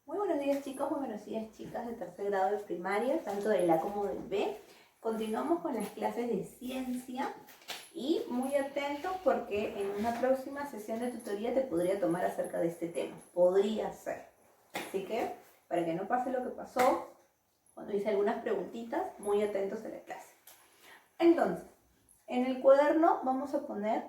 Muy buenos días chicos, muy buenos días chicas de tercer grado de primaria, tanto del A como del B. Continuamos con las clases de ciencia y muy atentos porque en una próxima sesión de tutoría te podría tomar acerca de este tema. Podría ser. Así que, para que no pase lo que pasó, cuando hice algunas preguntitas, muy atentos a la clase. Entonces, en el cuaderno vamos a poner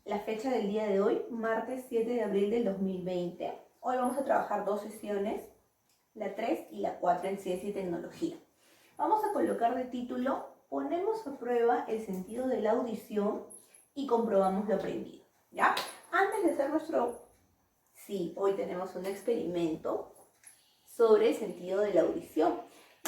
la fecha del día de hoy, martes 7 de abril del 2020. Hoy vamos a trabajar dos sesiones, la 3 y la 4 en ciencia y tecnología. Vamos a colocar de título, ponemos a prueba el sentido de la audición y comprobamos lo aprendido, ¿ya? Antes de hacer sí, hoy tenemos un experimento sobre el sentido de la audición.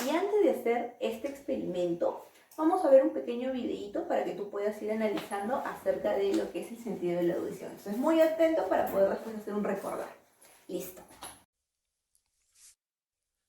Y antes de hacer este experimento, vamos a ver un pequeño videíto para que tú puedas ir analizando acerca de lo que es el sentido de la audición. Entonces, muy atento para poder después hacer un recordar. Listo.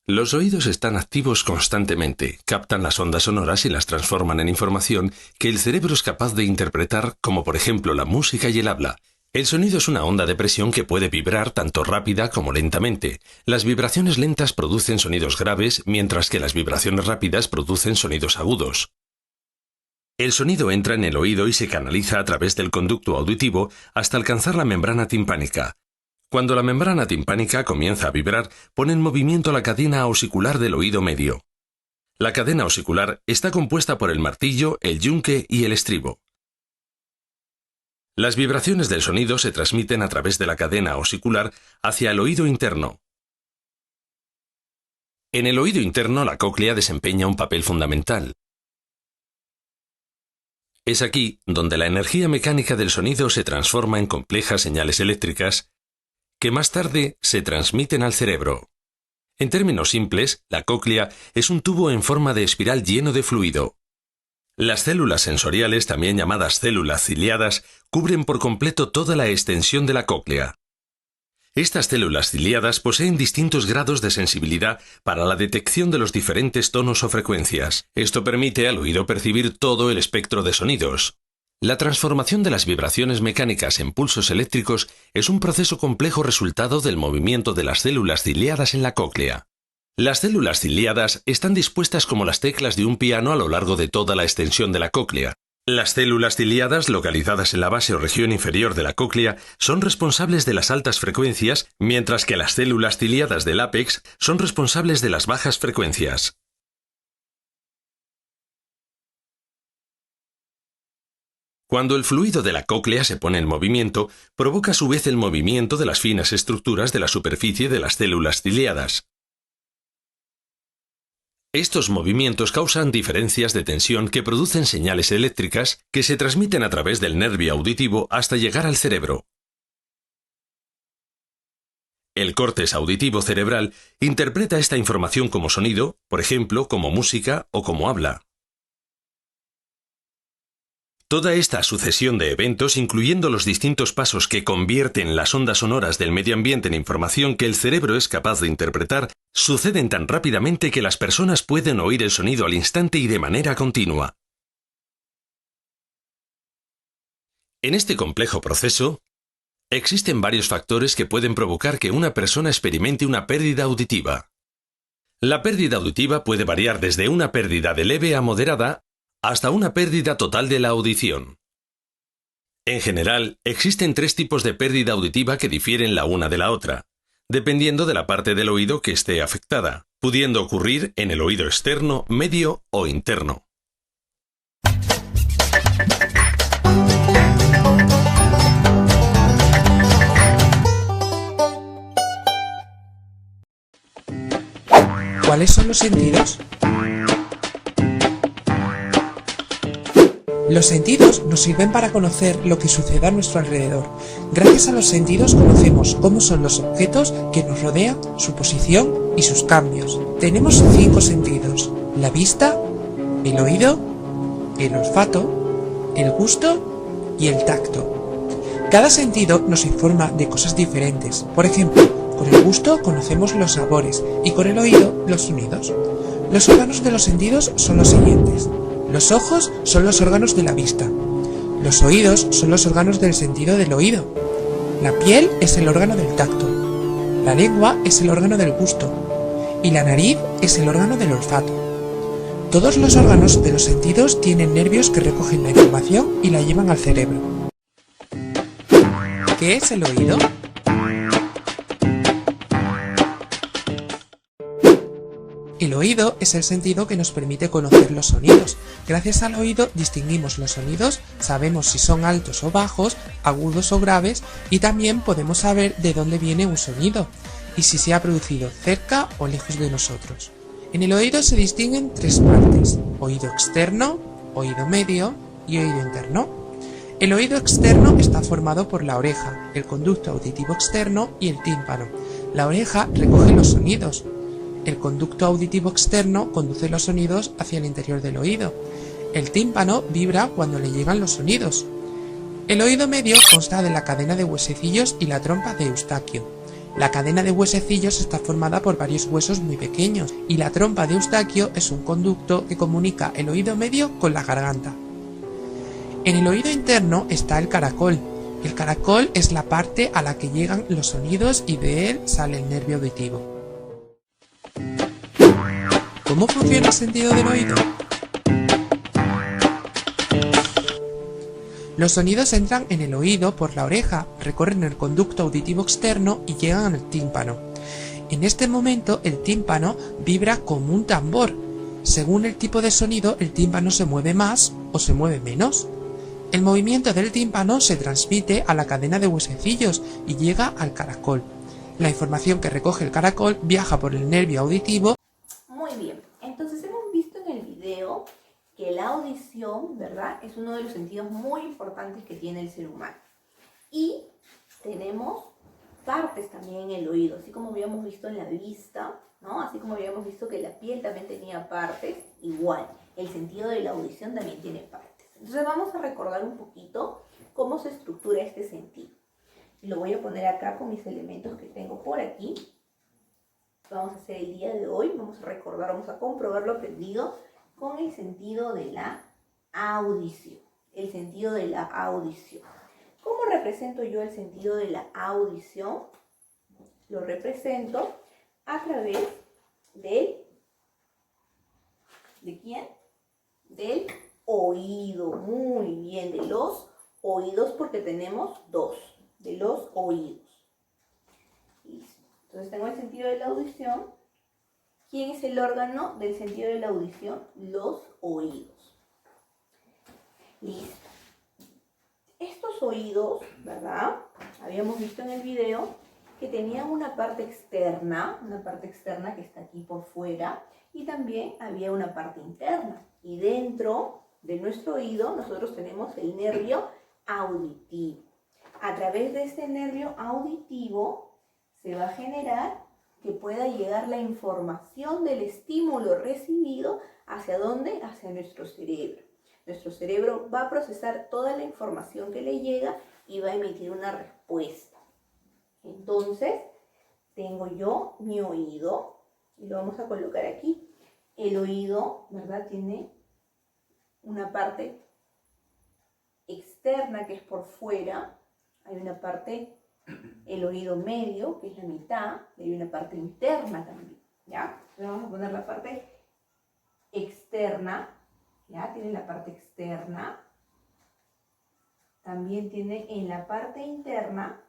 Los oídos están activos constantemente, captan las ondas sonoras y las transforman en información que el cerebro es capaz de interpretar, como por ejemplo la música y el habla. El sonido es una onda de presión que puede vibrar tanto rápida como lentamente. Las vibraciones lentas producen sonidos graves, mientras que las vibraciones rápidas producen sonidos agudos. El sonido entra en el oído y se canaliza a través del conducto auditivo hasta alcanzar la membrana timpánica. Cuando la membrana timpánica comienza a vibrar, pone en movimiento la cadena osicular del oído medio. La cadena osicular está compuesta por el martillo, el yunque y el estribo. Las vibraciones del sonido se transmiten a través de la cadena osicular hacia el oído interno. En el oído interno, la cóclea desempeña un papel fundamental. Es aquí donde la energía mecánica del sonido se transforma en complejas señales eléctricas que más tarde se transmiten al cerebro. En términos simples, la cóclea es un tubo en forma de espiral lleno de fluido. Las células sensoriales, también llamadas células ciliadas, cubren por completo toda la extensión de la cóclea. Estas células ciliadas poseen distintos grados de sensibilidad para la detección de los diferentes tonos o frecuencias. Esto permite al oído percibir todo el espectro de sonidos. La transformación de las vibraciones mecánicas en pulsos eléctricos es un proceso complejo resultado del movimiento de las células ciliadas en la cóclea. Las células ciliadas están dispuestas como las teclas de un piano a lo largo de toda la extensión de la cóclea. Las células ciliadas, localizadas en la base o región inferior de la cóclea, son responsables de las altas frecuencias, mientras que las células ciliadas del ápex son responsables de las bajas frecuencias. Cuando el fluido de la cóclea se pone en movimiento, provoca a su vez el movimiento de las finas estructuras de la superficie de las células ciliadas. Estos movimientos causan diferencias de tensión que producen señales eléctricas que se transmiten a través del nervio auditivo hasta llegar al cerebro. El córtex auditivo cerebral interpreta esta información como sonido, por ejemplo, como música o como habla. Toda esta sucesión de eventos, incluyendo los distintos pasos que convierten las ondas sonoras del medio ambiente en información que el cerebro es capaz de interpretar, suceden tan rápidamente que las personas pueden oír el sonido al instante y de manera continua. En este complejo proceso, existen varios factores que pueden provocar que una persona experimente una pérdida auditiva. La pérdida auditiva puede variar desde una pérdida de leve a moderada hasta una pérdida total de la audición. En general, existen tres tipos de pérdida auditiva que difieren la una de la otra, dependiendo de la parte del oído que esté afectada, pudiendo ocurrir en el oído externo, medio o interno. ¿Cuáles son los sentidos? Los sentidos nos sirven para conocer lo que sucede a nuestro alrededor. Gracias a los sentidos conocemos cómo son los objetos que nos rodean, su posición y sus cambios. Tenemos 5 sentidos: la vista, el oído, el olfato, el gusto y el tacto. Cada sentido nos informa de cosas diferentes. Por ejemplo, con el gusto conocemos los sabores y con el oído los sonidos. Los órganos de los sentidos son los siguientes. Los ojos son los órganos de la vista. Los oídos son los órganos del sentido del oído. La piel es el órgano del tacto. La lengua es el órgano del gusto. Y la nariz es el órgano del olfato. Todos los órganos de los sentidos tienen nervios que recogen la información y la llevan al cerebro. ¿Qué es el oído? El oído es el sentido que nos permite conocer los sonidos. Gracias al oído distinguimos los sonidos, sabemos si son altos o bajos, agudos o graves, y también podemos saber de dónde viene un sonido y si se ha producido cerca o lejos de nosotros. En el oído se distinguen tres partes: oído externo, oído medio y oído interno. El oído externo está formado por la oreja, el conducto auditivo externo y el tímpano. La oreja recoge los sonidos. El conducto auditivo externo conduce los sonidos hacia el interior del oído. El tímpano vibra cuando le llegan los sonidos. El oído medio consta de la cadena de huesecillos y la trompa de Eustaquio. La cadena de huesecillos está formada por varios huesos muy pequeños y la trompa de Eustaquio es un conducto que comunica el oído medio con la garganta. En el oído interno está el caracol. El caracol es la parte a la que llegan los sonidos y de él sale el nervio auditivo. ¿Cómo funciona el sentido del oído? Los sonidos entran en el oído por la oreja, recorren el conducto auditivo externo y llegan al tímpano. En este momento el tímpano vibra como un tambor. Según el tipo de sonido, el tímpano se mueve más o se mueve menos. El movimiento del tímpano se transmite a la cadena de huesecillos y llega al caracol. La información que recoge el caracol viaja por el nervio auditivo. Muy bien, entonces hemos visto en el video que la audición, ¿verdad?, es uno de los sentidos muy importantes que tiene el ser humano. Y tenemos partes también en el oído, así como habíamos visto en la vista, ¿no? Así como habíamos visto que la piel también tenía partes, igual, el sentido de la audición también tiene partes. Entonces vamos a recordar un poquito cómo se estructura este sentido. Lo voy a poner acá con mis elementos que tengo por aquí. Vamos a hacer el día de hoy, vamos a recordar, vamos a comprobar lo aprendido con el sentido de la audición. El sentido de la audición. ¿Cómo represento yo el sentido de la audición? Lo represento a través ¿de quién? Del oído. Muy bien, de los oídos, porque tenemos dos, de los oídos. Listo. Entonces tengo el sentido de la audición. ¿Quién es el órgano del sentido de la audición? Los oídos. Listo. Estos oídos, ¿verdad? Habíamos visto en el video que tenían una parte externa que está aquí por fuera, y también había una parte interna. Y dentro de nuestro oído nosotros tenemos el nervio auditivo. A través de este nervio auditivo se va a generar que pueda llegar la información del estímulo recibido ¿hacia dónde? Hacia nuestro cerebro. Nuestro cerebro va a procesar toda la información que le llega y va a emitir una respuesta. Entonces, tengo yo mi oído y lo vamos a colocar aquí. El oído, ¿verdad?, tiene una parte externa que es por fuera. Hay una parte, el oído medio, que es la mitad, y hay una parte interna también, ¿ya? Entonces vamos a poner la parte externa, ¿ya? Tiene la parte externa. También tiene en la parte interna,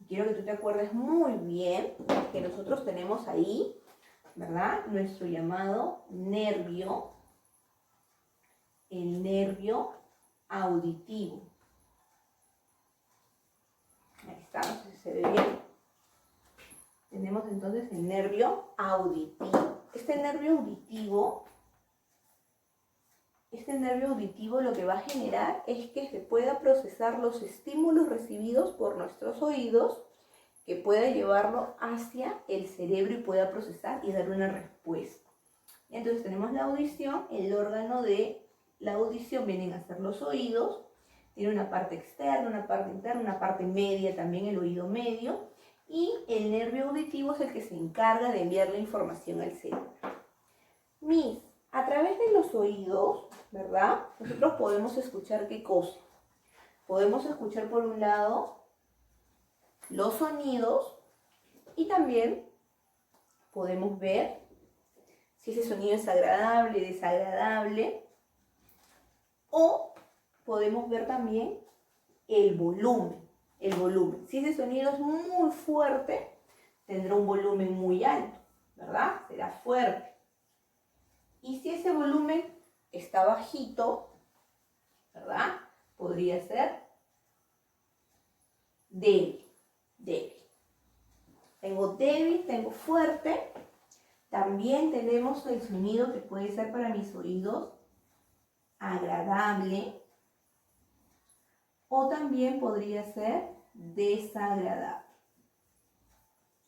quiero que tú te acuerdes muy bien que nosotros tenemos ahí, ¿verdad?, nuestro llamado nervio, el nervio auditivo. Ahí está, no sé si se ve bien. Tenemos entonces el nervio auditivo. Este nervio auditivo lo que va a generar es que se pueda procesar los estímulos recibidos por nuestros oídos, que pueda llevarlo hacia el cerebro y pueda procesar y dar una respuesta. Entonces tenemos la audición, el órgano de la audición vienen a ser los oídos. Tiene una parte externa, una parte interna, una parte media también, el oído medio. Y el nervio auditivo es el que se encarga de enviar la información al cerebro. A través de los oídos, ¿verdad? Nosotros podemos escuchar ¿qué cosa? Podemos escuchar por un lado los sonidos y también podemos ver si ese sonido es agradable, desagradable, o podemos ver también el volumen. Si ese sonido es muy fuerte, tendrá un volumen muy alto, ¿verdad? Será fuerte. Y si ese volumen está bajito, ¿verdad? Podría ser débil. Tengo débil, tengo fuerte. También tenemos el sonido que puede ser para mis oídos agradable, o también podría ser desagradable.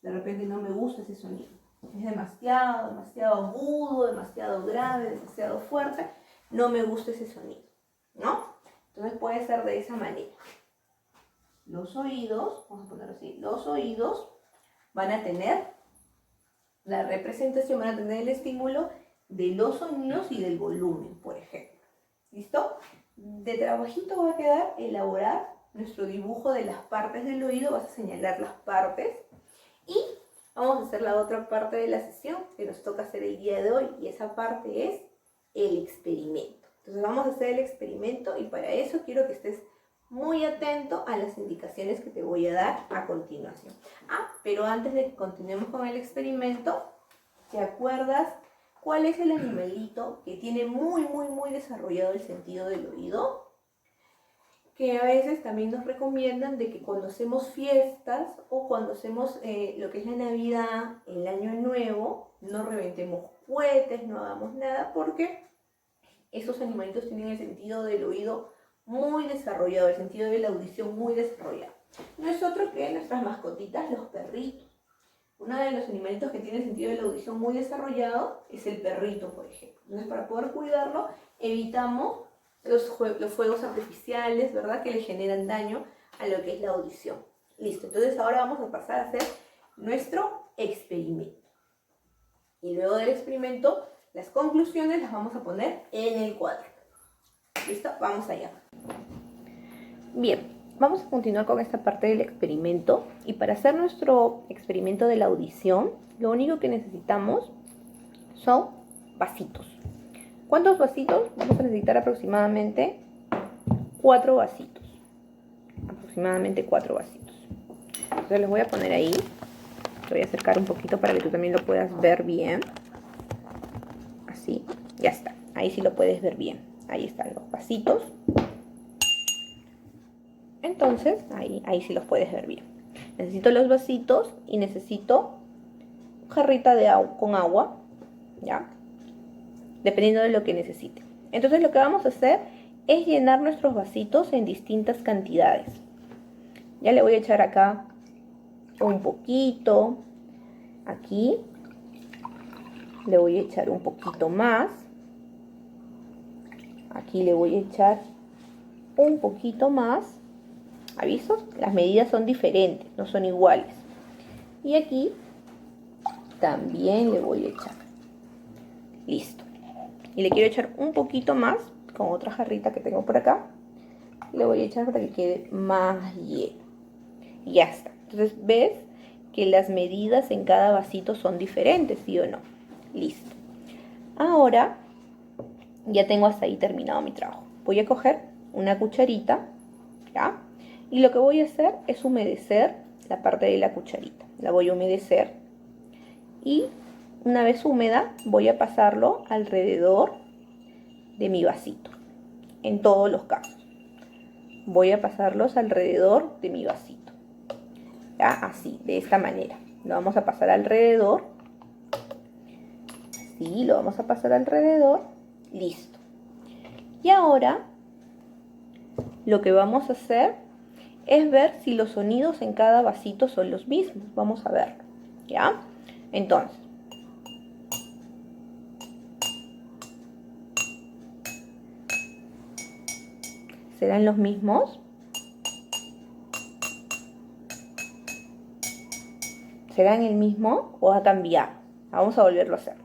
De repente no me gusta ese sonido. Es demasiado agudo, demasiado grave, demasiado fuerte. No me gusta ese sonido, ¿no? Entonces puede ser de esa manera. Los oídos, vamos a ponerlo así, los oídos van a tener la representación, van a tener el estímulo de los sonidos y del volumen, por ejemplo. ¿Listo? De trabajito va a quedar elaborar nuestro dibujo de las partes del oído. Vas a señalar las partes y vamos a hacer la otra parte de la sesión que nos toca hacer el día de hoy, y esa parte es el experimento. Entonces vamos a hacer el experimento y para eso quiero que estés muy atento a las indicaciones que te voy a dar a continuación. Pero antes de que continuemos con el experimento, ¿te acuerdas cuál es el animalito que tiene muy desarrollado el sentido del oído? Que a veces también nos recomiendan de que cuando hacemos fiestas o cuando hacemos lo que es la Navidad, el Año Nuevo, no reventemos cohetes, no hagamos nada, porque esos animalitos tienen el sentido del oído muy desarrollado, el sentido de la audición muy desarrollado. No es otro que nuestras mascotitas, los perritos. Uno de los animalitos que tiene el sentido de la audición muy desarrollado es el perrito, por ejemplo. Entonces, para poder cuidarlo, evitamos los fuegos artificiales, ¿verdad? Que le generan daño a lo que es la audición. Listo, entonces ahora vamos a pasar a hacer nuestro experimento. Y luego del experimento, las conclusiones las vamos a poner en el cuaderno. ¿Listo? Vamos allá. Bien, vamos a continuar con esta parte del experimento. Y para hacer nuestro experimento de la audición, lo único que necesitamos son vasitos. ¿Cuántos vasitos? Vamos a necesitar aproximadamente 4 vasitos. Aproximadamente 4 vasitos. Entonces los voy a poner ahí. Te voy a acercar un poquito para que tú también lo puedas ver bien. Así, ya está. Ahí sí lo puedes ver bien. Ahí están los vasitos. Entonces, ahí sí los puedes ver bien. Necesito los vasitos y necesito jarrita de agua con agua, ¿ya? Dependiendo de lo que necesite. Entonces lo que vamos a hacer es llenar nuestros vasitos en distintas cantidades. Ya le voy a echar acá un poquito. Aquí le voy a echar un poquito más. Aquí le voy a echar un poquito más. ¿Aviso? Las medidas son diferentes, no son iguales. Y aquí también le voy a echar. Listo. Y le quiero echar un poquito más con otra jarrita que tengo por acá. Le voy a echar para que quede más lleno. Y ya está. Entonces, ¿ves que las medidas en cada vasito son diferentes, sí o no? Listo. Ahora ya tengo hasta ahí terminado mi trabajo. Voy a coger una cucharita, ¿ya? Y lo que voy a hacer es humedecer la parte de la cucharita. La voy a humedecer. Y una vez húmeda, voy a pasarlo alrededor de mi vasito. En todos los casos. Voy a pasarlos alrededor de mi vasito. ¿Ya? Así, de esta manera. Lo vamos a pasar alrededor. Así, lo vamos a pasar alrededor. Listo. Y ahora, lo que vamos a hacer es ver si los sonidos en cada vasito son los mismos. Vamos a verlo, ¿ya? Entonces, ¿serán los mismos? ¿Serán el mismo o ha cambiado? Vamos a volverlo a hacer.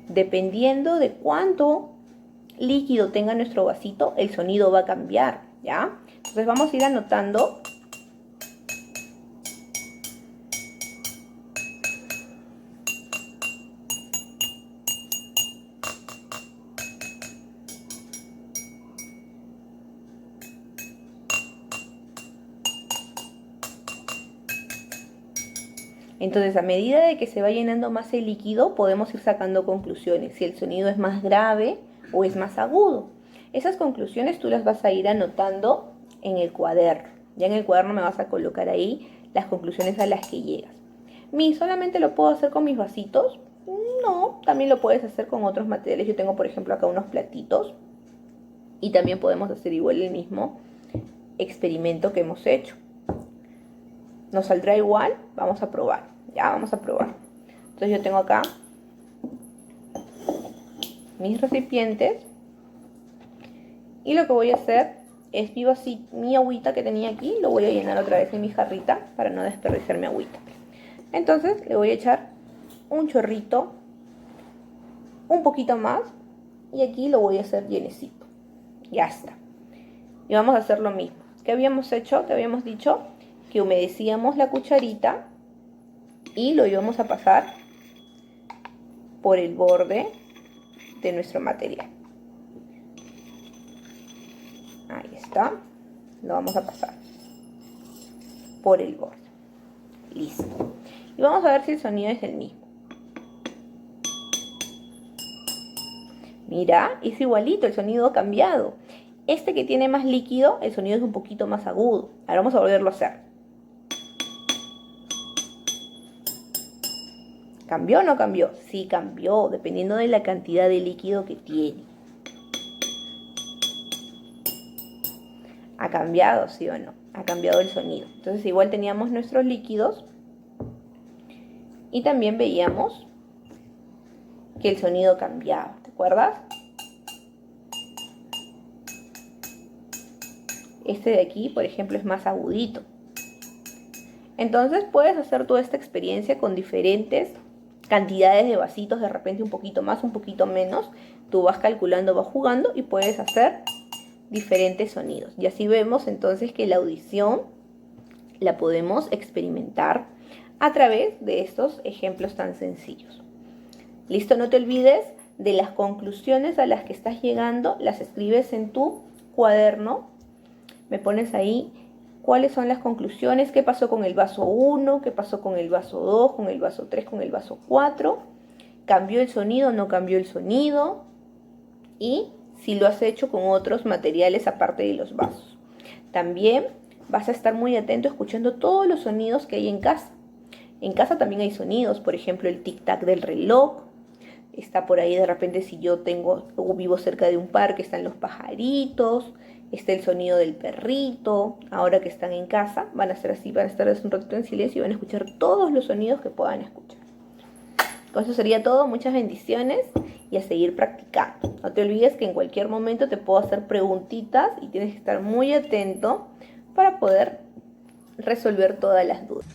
Dependiendo de cuánto líquido tenga nuestro vasito, el sonido va a cambiar, ¿ya? Entonces vamos a ir anotando. Entonces, a medida de que se va llenando más el líquido, podemos ir sacando conclusiones, si el sonido es más grave o es más agudo. Esas conclusiones tú las vas a ir anotando en el cuaderno. Ya en el cuaderno me vas a colocar ahí las conclusiones a las que llegas. ¿Solamente lo puedo hacer con mis vasitos? No, también lo puedes hacer con otros materiales. Yo tengo, por ejemplo, acá unos platitos. Y también podemos hacer igual el mismo experimento que hemos hecho. ¿Nos saldrá igual? Vamos a probar. Ya, vamos a probar. Entonces yo tengo acá mis recipientes. Y lo que voy a hacer es mi agüita que tenía aquí, lo voy a llenar otra vez en mi jarrita para no desperdiciar mi agüita. Entonces le voy a echar un chorrito, un poquito más, y aquí lo voy a hacer llenecito. Ya está. Y vamos a hacer lo mismo. ¿Qué habíamos hecho? Te habíamos dicho que humedecíamos la cucharita y lo íbamos a pasar por el borde de nuestro material. Ahí está. Lo vamos a pasar por el borde. Listo. Y vamos a ver si el sonido es el mismo. Mira, es igualito, el sonido ha cambiado. Este que tiene más líquido, el sonido es un poquito más agudo. Ahora vamos a volverlo a hacer. ¿Cambió o no cambió? Sí, cambió, dependiendo de la cantidad de líquido que tiene. ¿Ha cambiado, sí o no? Ha cambiado el sonido. Entonces igual teníamos nuestros líquidos y también veíamos que el sonido cambiaba. ¿Te acuerdas? Este de aquí, por ejemplo, es más agudito. Entonces puedes hacer toda esta experiencia con diferentes cantidades de vasitos, de repente un poquito más, un poquito menos. Tú vas calculando, vas jugando y puedes hacer diferentes sonidos. Y así vemos entonces que la audición la podemos experimentar a través de estos ejemplos tan sencillos. Listo, no te olvides de las conclusiones a las que estás llegando, las escribes en tu cuaderno. Me pones ahí cuáles son las conclusiones, qué pasó con el vaso 1, qué pasó con el vaso 2, con el vaso 3, con el vaso 4, cambió el sonido, no cambió el sonido, y si lo has hecho con otros materiales aparte de los vasos. También vas a estar muy atento escuchando todos los sonidos que hay en casa. En casa también hay sonidos, por ejemplo el tic-tac del reloj. Está por ahí de repente si yo vivo cerca de un parque, están los pajaritos, está el sonido del perrito. Ahora que están en casa van a ser así, van a estar un ratito en silencio y van a escuchar todos los sonidos que puedan escuchar. Con eso sería todo, muchas bendiciones y a seguir practicando. No te olvides que en cualquier momento te puedo hacer preguntitas y tienes que estar muy atento para poder resolver todas las dudas.